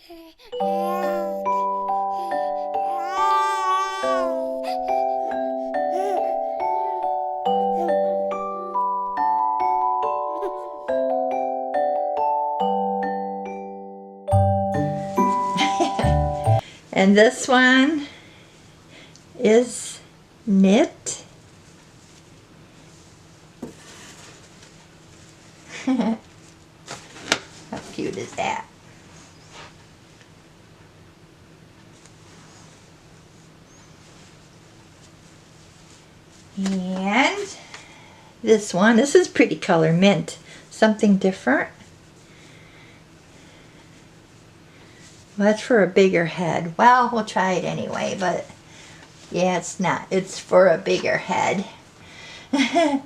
And this one is knit. How cute is that? And this one, this is pretty color, mint. Something different. Well, that's for a bigger head. Well, we'll try it anyway, but yeah, it's not. It's for a bigger head. And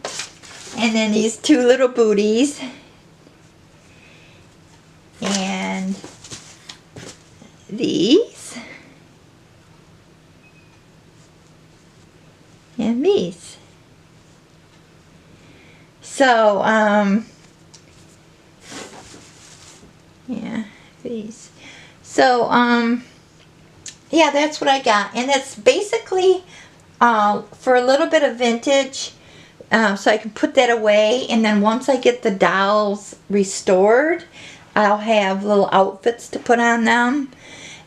then these two little booties. And these. And these. So, yeah, these. So, yeah, that's what I got. And it's basically for a little bit of vintage, so I can put that away. And then once I get the dolls restored, I'll have little outfits to put on them.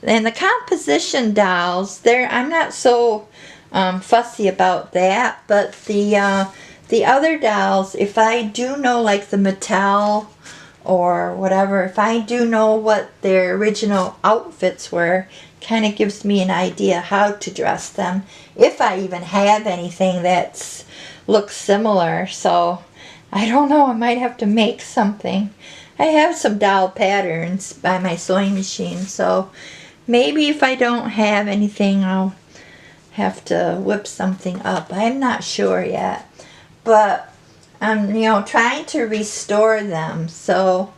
And the composition dolls, I'm not so fussy about that. But the other dolls, if I do know, like the Mattel or whatever, if I do know what their original outfits were, kind of gives me an idea how to dress them, if I even have anything that looks similar. So I don't know, I might have to make something. I have some doll patterns by my sewing machine, so maybe if I don't have anything, I'll have to whip something up. I'm not sure yet, but I'm, trying to restore them. So,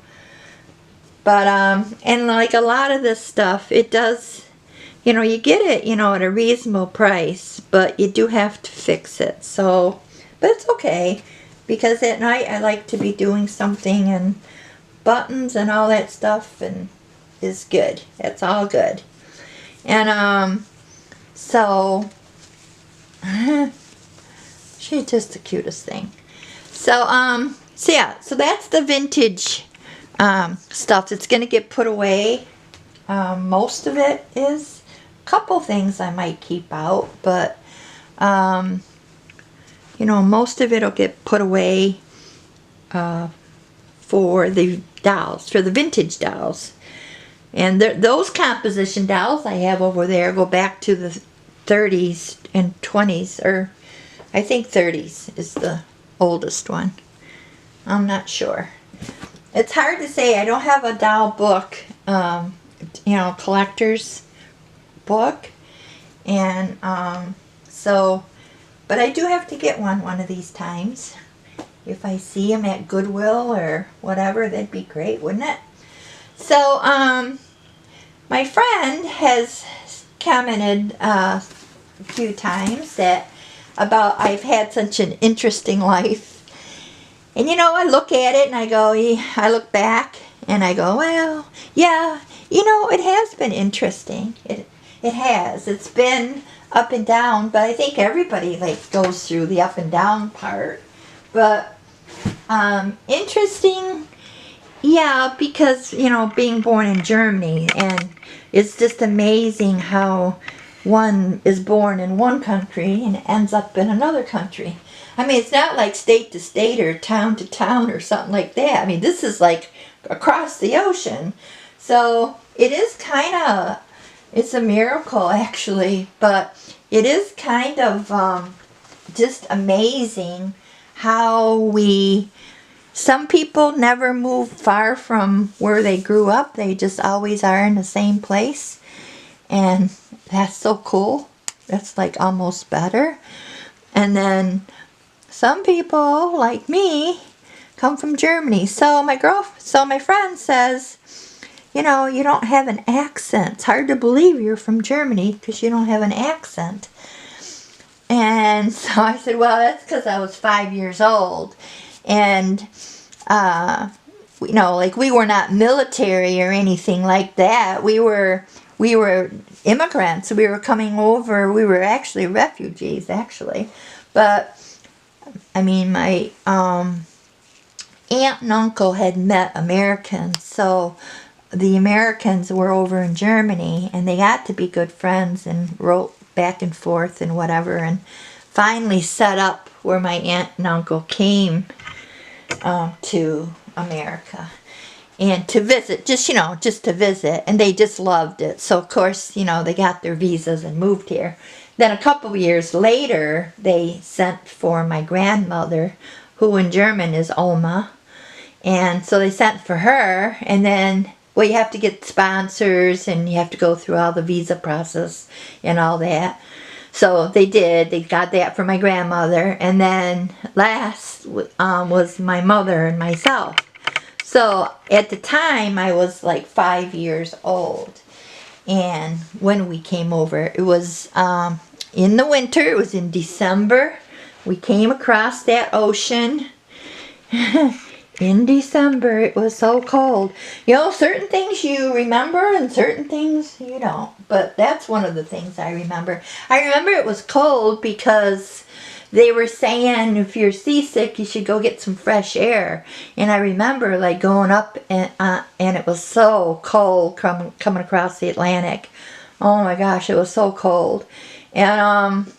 but, and like a lot of this stuff, it does, you get it, at a reasonable price, but you do have to fix it. So, but it's okay, because at night I like to be doing something, and buttons and all that stuff and is good. It's all good. And, so, she's just the cutest thing. So, so yeah, so that's the vintage stuff that's going to get put away. Most of it is. A couple things I might keep out, but, most of it will get put away for the dolls, for the vintage dolls. And those composition dolls I have over there go back to the 30s and 20s, or I think 30s is the oldest one. I'm not sure. It's hard to say. I don't have a doll book, collector's book. And so, but I do have to get one of these times. If I see them at Goodwill or whatever, that'd be great, wouldn't it? So, my friend has commented a few times that about I've had such an interesting life. And I look at it and I go, I look back and I go, well, yeah, it has been interesting. It has. It's been up and down, but I think everybody goes through the up and down part. But interesting, yeah, because, being born in Germany, and it's just amazing how one is born in one country and ends up in another country. I mean, it's not like state to state or town to town or something like that. I mean, this is like across the ocean. So it is kind of, it's a miracle actually, but it is kind of just amazing how some people never move far from where they grew up. They just always are in the same place. And that's so cool. That's like almost better. And then some people, like me, come from Germany. So my friend says, you don't have an accent. It's hard to believe you're from Germany because you don't have an accent. And so I said, well, that's because I was 5 years old. And you know, like we were not military or anything like that. We were immigrants. We were coming over. We were actually refugees, actually. But I mean, my aunt and uncle had met Americans, so the Americans were over in Germany, and they got to be good friends and wrote back and forth and whatever, and finally set up where my aunt and uncle came to America and to visit, just, you know, just to visit, and they just loved it. So of course, you know, they got their visas and moved here. Then a couple of years later, they sent for my grandmother, who in German is Oma, and so they sent for her, and then, well, you have to get sponsors, and you have to go through all the visa process and all that. So they did. They got that for my grandmother. And then last was my mother and myself. So at the time, I was like 5 years old. And when we came over, it was in the winter. It was in December. We came across that ocean. In December, it was so cold. You know, certain things you remember and certain things you don't. But that's one of the things I remember. I remember it was cold because they were saying if you're seasick, you should go get some fresh air. And I remember like going up and it was so cold coming across the Atlantic. Oh my gosh, it was so cold. And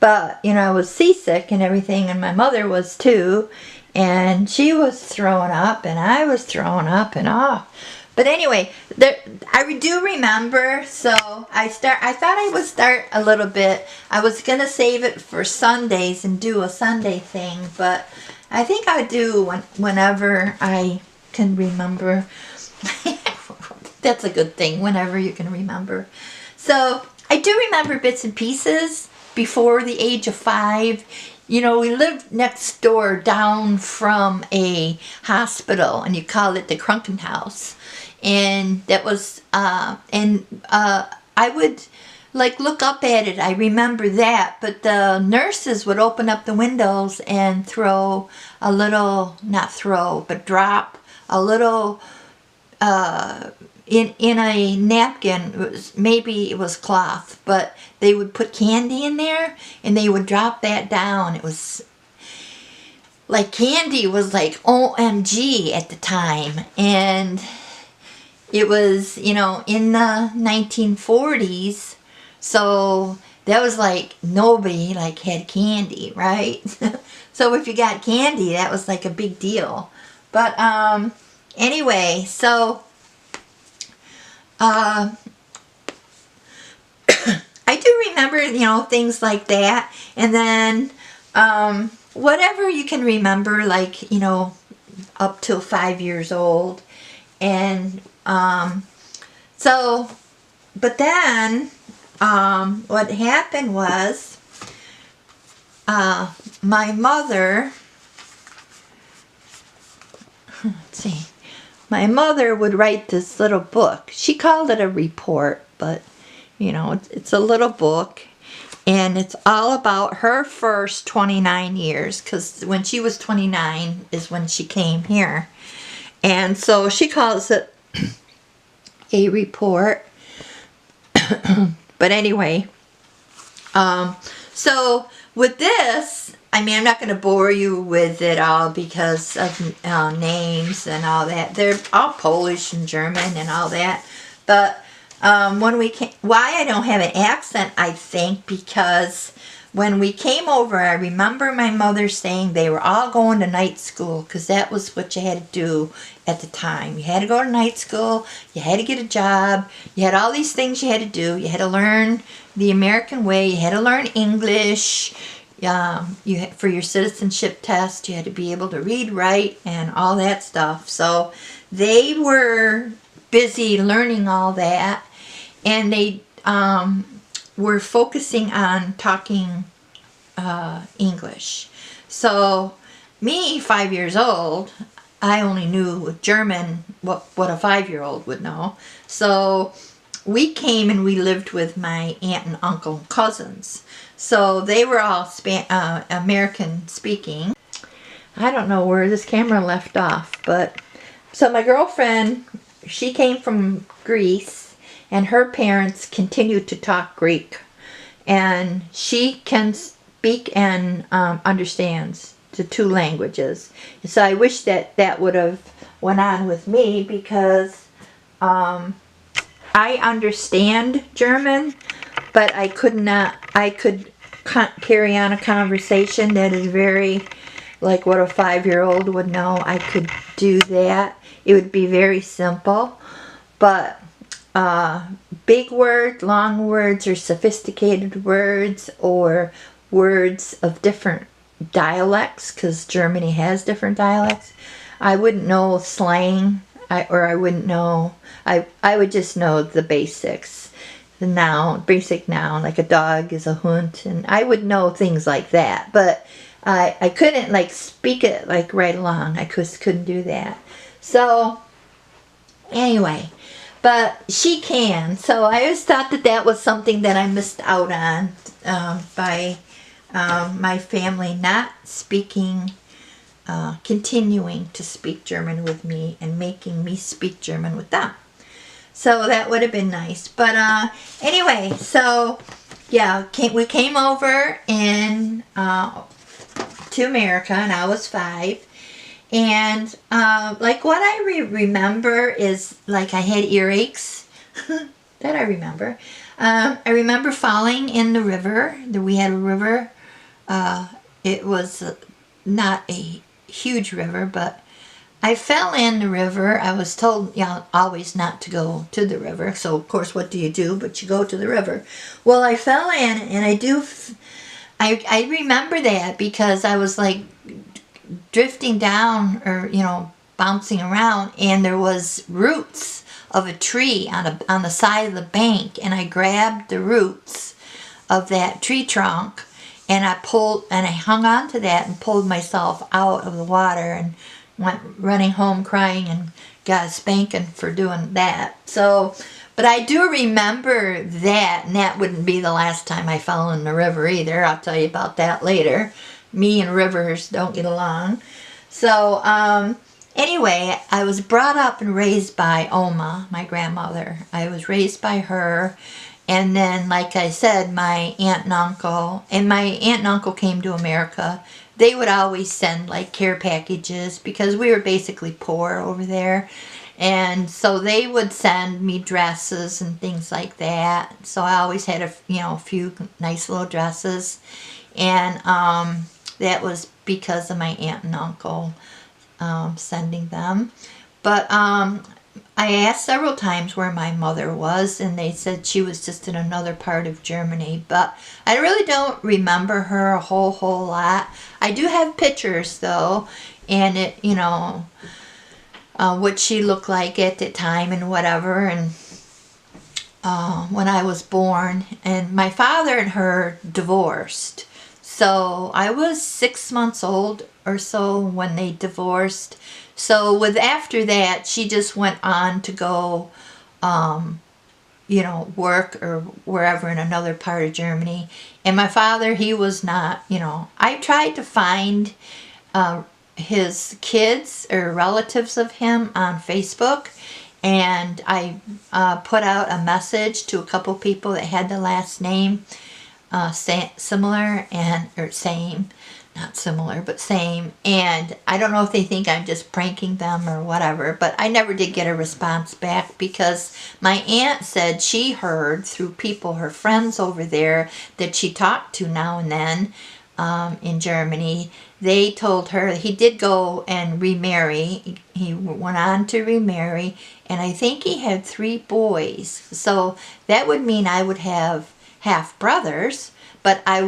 but you know, I was seasick and everything, and my mother was too. And she was throwing up, and I was throwing up, and But anyway, I do remember, so I thought I would start a little bit. I was going to save it for Sundays and do a Sunday thing, but I think I do whenever I can remember. That's a good thing, whenever you can remember. So I do remember bits and pieces before the age of 5. You know, we lived next door down from a hospital, and you call it the Krankenhaus. And that was, I would like look up at it. I remember that. But the nurses would open up the windows and throw a little, not throw, but drop a little, in a napkin. Maybe it was cloth, but they would put candy in there and they would drop that down. It was like candy was like OMG at the time. And it was, you know, in the 1940s. So that was like nobody like had candy, right? So if you got candy, that was like a big deal. But anyway, so I do remember, you know, things like that. And then whatever you can remember, like, you know, up till 5 years old. And so, but then what happened was my mother, let's see, my mother would write this little book. She called it a report, but you know, it's a little book, and it's all about her first 29 years, because when she was 29 is when she came here. And so she calls it a report. But anyway, so with this, I mean, I'm not going to bore you with it all because of names and all that. They're all Polish and German and all that. But when we came, why I don't have an accent, I think, because when we came over, I remember my mother saying they were all going to night school, because that was what you had to do at the time. You had to go to night school, you had to get a job, you had all these things you had to do. You had to learn the American way, you had to learn English, for your citizenship test, you had to be able to read, write, and all that stuff. So they were busy learning all that, and they were focusing on talking English. So me, 5 years old, I only knew German, what a 5-year-old would know. So we came and we lived with my aunt and uncle and cousins. So they were all American speaking. I don't know where this camera left off, but So my girlfriend, she came from Greece, and her parents continued to talk Greek. And she can speak and understands the two languages. So I wish that that would have went on with me, because I understand German, but I could carry on a conversation that is very like what a 5-year-old would know. I could do that. It would be very simple, but big words, long words, or sophisticated words, or words of different dialects, because Germany has different dialects. I wouldn't know slang, or I wouldn't know, I would just know the basics. The noun, basic noun, like a dog is a Hund, and I would know things like that, but I couldn't like speak it like right along. I couldn't do that. So anyway, but she can. So I always thought that that was something that I missed out on by my family not speaking, continuing to speak German with me and making me speak German with them. So that would have been nice. But anyway, so yeah, we came over in to America, and I was 5. And like what I remember is like I had earaches. That I remember. I remember falling in the river. We had a river. It was not a huge river, but I fell in the river. I was told, always not to go to the river. So of course, what do you do? But you go to the river. Well, I fell in, and I remember that because I was like drifting down, or bouncing around, and there was roots of a tree on the side of the bank, and I grabbed the roots of that tree trunk, and I hung on to that and pulled myself out of the water, and went running home crying and got a spanking for doing that. So, but I do remember that, and that wouldn't be the last time I fell in the river either. I'll tell you about that later. Me and rivers don't get along. So anyway, I was brought up and raised by Oma, my grandmother. I was raised by her. And then, like I said, my aunt and uncle came to America. They would always send like care packages because we were basically poor over there. And so they would send me dresses and things like that. So I always had a few nice little dresses. And that was because of my aunt and uncle sending them. But I asked several times where my mother was, and they said she was just in another part of Germany. But I really don't remember her a whole lot. I do have pictures though, and it, what she looked like at the time and whatever, and when I was born. And my father and her divorced. So I was 6 months old or so when they divorced. So after that, she just went on to go, work or wherever in another part of Germany. And my father, he was not, I tried to find his kids or relatives of him on Facebook. And I put out a message to a couple people that had the last name similar or same. Not similar, but same. And I don't know if they think I'm just pranking them or whatever, but I never did get a response back because my aunt said she heard through people, her friends over there that she talked to now and then in Germany. They told her he did go and remarry. He went on to remarry, and I think he had 3 boys. So that would mean I would have half brothers. But I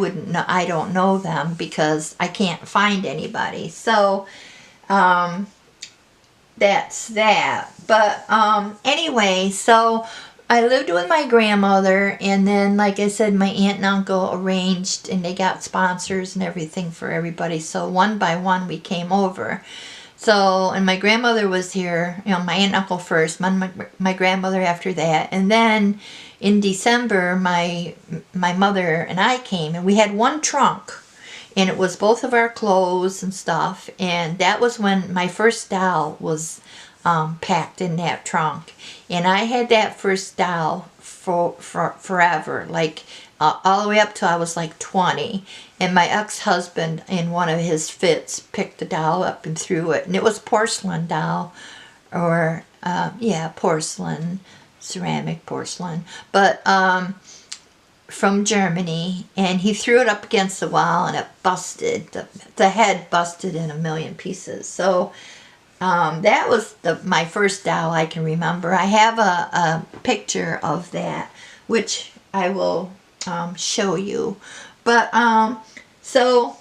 don't know them because I can't find anybody. So, that's that. But, anyway, so I lived with my grandmother, and then, like I said, my aunt and uncle arranged, and they got sponsors and everything for everybody. So one by one we came over. So, and my grandmother was here, my aunt and uncle first, my grandmother after that. And then in December, my mother and I came, and we had one trunk, and it was both of our clothes and stuff. And that was when my first doll was packed in that trunk. And I had that first doll for forever, like all the way up till I was like 20. And my ex-husband, in one of his fits, picked the doll up and threw it. And it was a porcelain doll, or yeah, porcelain, ceramic porcelain, but from Germany. And he threw it up against the wall, and it busted. The head busted in a million pieces. So that was my first doll I can remember. I have a picture of that, which I will show you. But so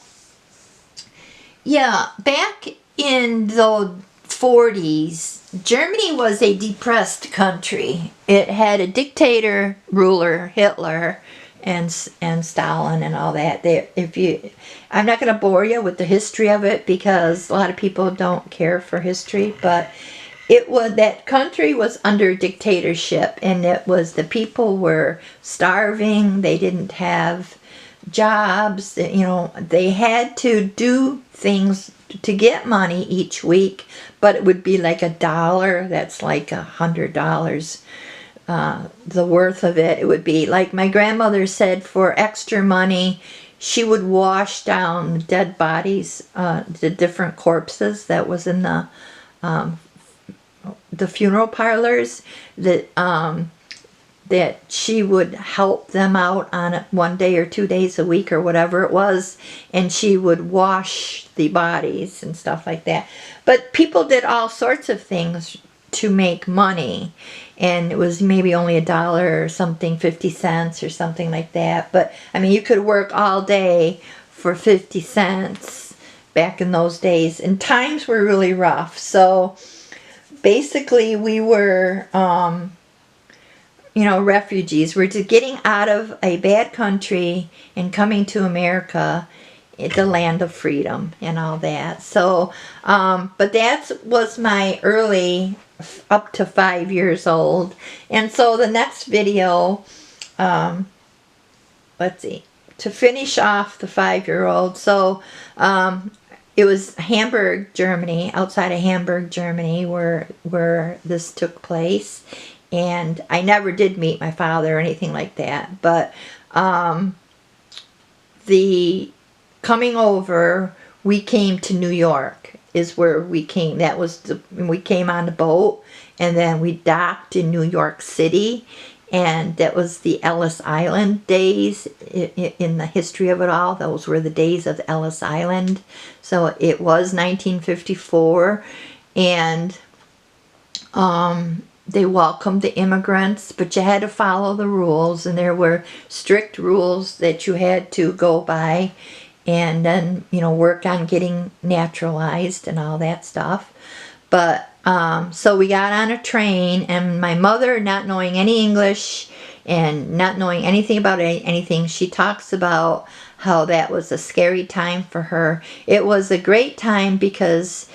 yeah, back in the 40s, Germany was a depressed country. It had a dictator ruler, Hitler, and Stalin and all that. I'm not going to bore you with the history of it because a lot of people don't care for history, but that country was under dictatorship, and the people were starving. They didn't have jobs. They had to do things to get money each week, but it would be like $1. That's like $100. The worth of it. It would be like my grandmother said, for extra money, she would wash down dead bodies, the different corpses that was in the funeral parlors, that she would help them out on it 1 day or 2 days a week or whatever it was, and she would wash the bodies and stuff like that. But people did all sorts of things to make money, and it was maybe only $1 or something, 50 cents or something like that. But I mean, you could work all day for 50 cents back in those days, and times were really rough. So basically we were refugees. We're just getting out of a bad country and coming to America, the land of freedom and all that. So but that was my early, up to 5 years old. And so the next video, let's see, to finish off the 5-year-old. So it was Hamburg, Germany, outside of Hamburg, Germany, where this took place. And I never did meet my father or anything like that. But the coming over, we came to New York is where we came. That was we came on the boat, and then we docked in New York City. And that was the Ellis Island days in the history of it all. Those were the days of Ellis Island. So it was 1954. And they welcomed the immigrants, but you had to follow the rules, and there were strict rules that you had to go by, and then work on getting naturalized and all that stuff. But so we got on a train, and my mother, not knowing any English and not knowing anything about anything, she talks about how that was a scary time for her. It was a great time because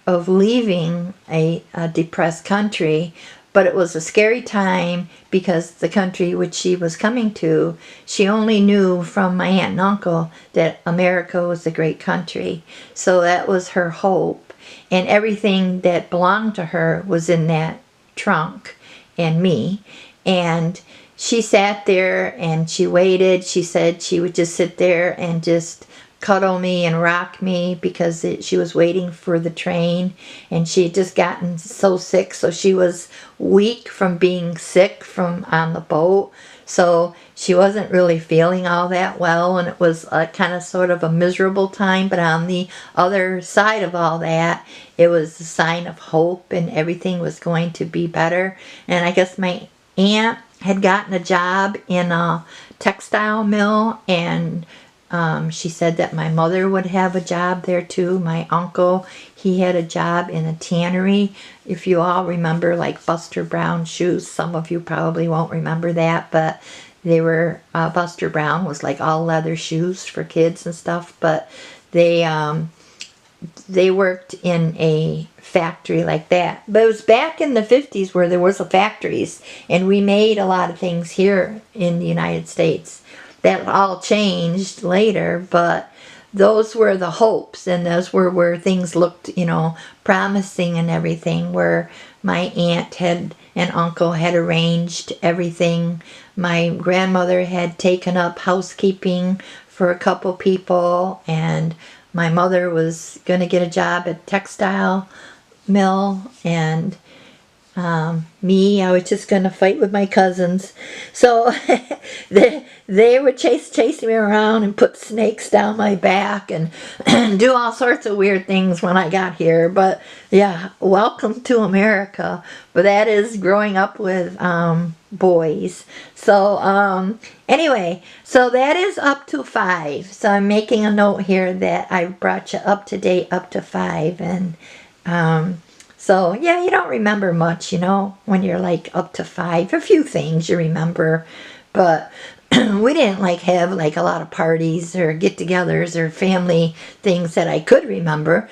of leaving a depressed country, but it was a scary time because the country which she was coming to, she only knew from my aunt and uncle that America was a great country. So that was her hope, and everything that belonged to her was in that trunk, and me. And she sat there and she waited. She said she would just sit there and just cuddle me and rock me because she was waiting for the train, and she had just gotten so sick. So she was weak from being sick from on the boat. So she wasn't really feeling all that well, and it was a kind of sort of a miserable time. But on the other side of all that, it was a sign of hope, and everything was going to be better. And I guess my aunt had gotten a job in a textile mill, and she said that my mother would have a job there too. My uncle, he had a job in a tannery. If you all remember, like Buster Brown shoes, some of you probably won't remember that, but they were, Buster Brown was like all leather shoes for kids and stuff. But they worked in a factory like that. But it was back in the 50s where there was factories, and we made a lot of things here in the United States. That all changed later, but those were the hopes, and those were where things looked, you know, promising and everything, where my aunt and uncle had arranged everything. My grandmother had taken up housekeeping for a couple people, and my mother was going to get a job at textile mill, and me, I was just going to fight with my cousins. So they would chasing me around and put snakes down my back and do all sorts of weird things when I got here. But yeah, welcome to America. But that is growing up with boys. So anyway, so that is up to 5. So I'm making a note here that I brought you up to date up to 5. And so, yeah, you don't remember much, you know, when you're like up to 5. A few things you remember, but we didn't like have like a lot of parties or get-togethers or family things that I could remember.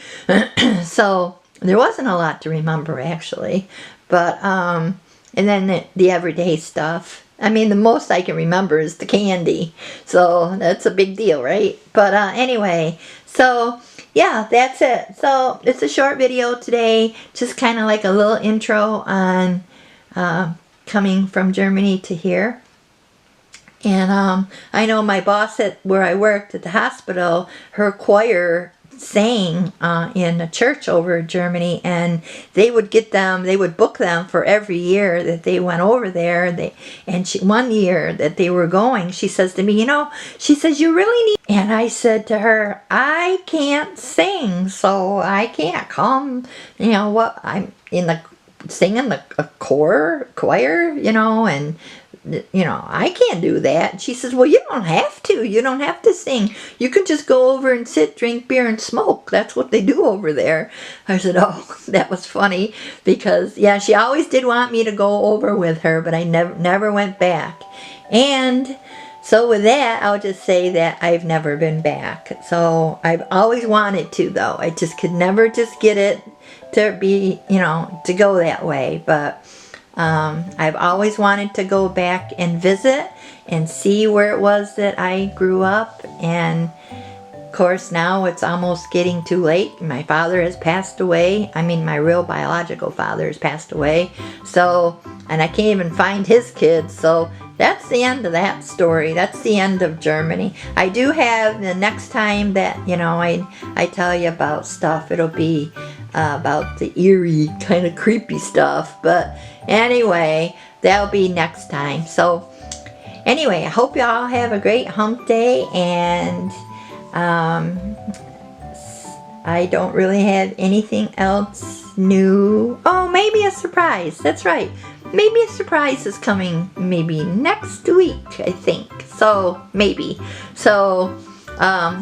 So there wasn't a lot to remember, actually. But, and then the everyday stuff. I mean, the most I can remember is the candy. So that's a big deal, right? But anyway, so yeah, that's it. So it's a short video today, just kind of like a little intro on coming from Germany to here. And I know my boss at where I worked at the hospital, her choir sang in a church over in Germany, and they would book them for every year that they went over there. One year that they were going, she says to me, you know, she says, you really need, and I said to her, I can't sing, so I can't come, you know what, I'm in the singing the choir, you know, and you know, I can't do that. She says, well, you don't have to. You don't have to sing. You can just go over and sit, drink beer, and smoke. That's what they do over there. I said, oh, that was funny because, yeah, she always did want me to go over with her, but I never went back. And so with that, I'll just say that I've never been back. So I've always wanted to, though. I just could never just get it to be, you know, to go that way. But I've always wanted to go back and visit and see where it was that I grew up. And of course now it's almost getting too late. My father has passed away. I mean, my real biological father has passed away. So, and I can't even find his kids. So that's the end of that story. That's the end of Germany. I do have the next time that, you know, I tell you about stuff, it'll be about the eerie kind of creepy stuff. But anyway, that'll be next time. So anyway, I hope y'all have a great hump day, and I don't really have anything else new. Oh, maybe a surprise. That's right. Maybe a surprise is coming maybe next week, I think. So maybe. So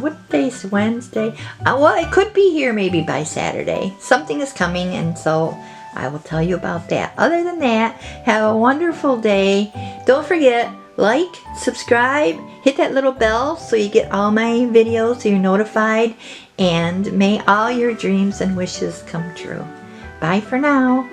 what day's Wednesday? Well, it could be here maybe by Saturday. Something is coming, and so I will tell you about that. Other than that, have a wonderful day. Don't forget, like, subscribe, hit that little bell so you get all my videos so you're notified, and may all your dreams and wishes come true. Bye for now.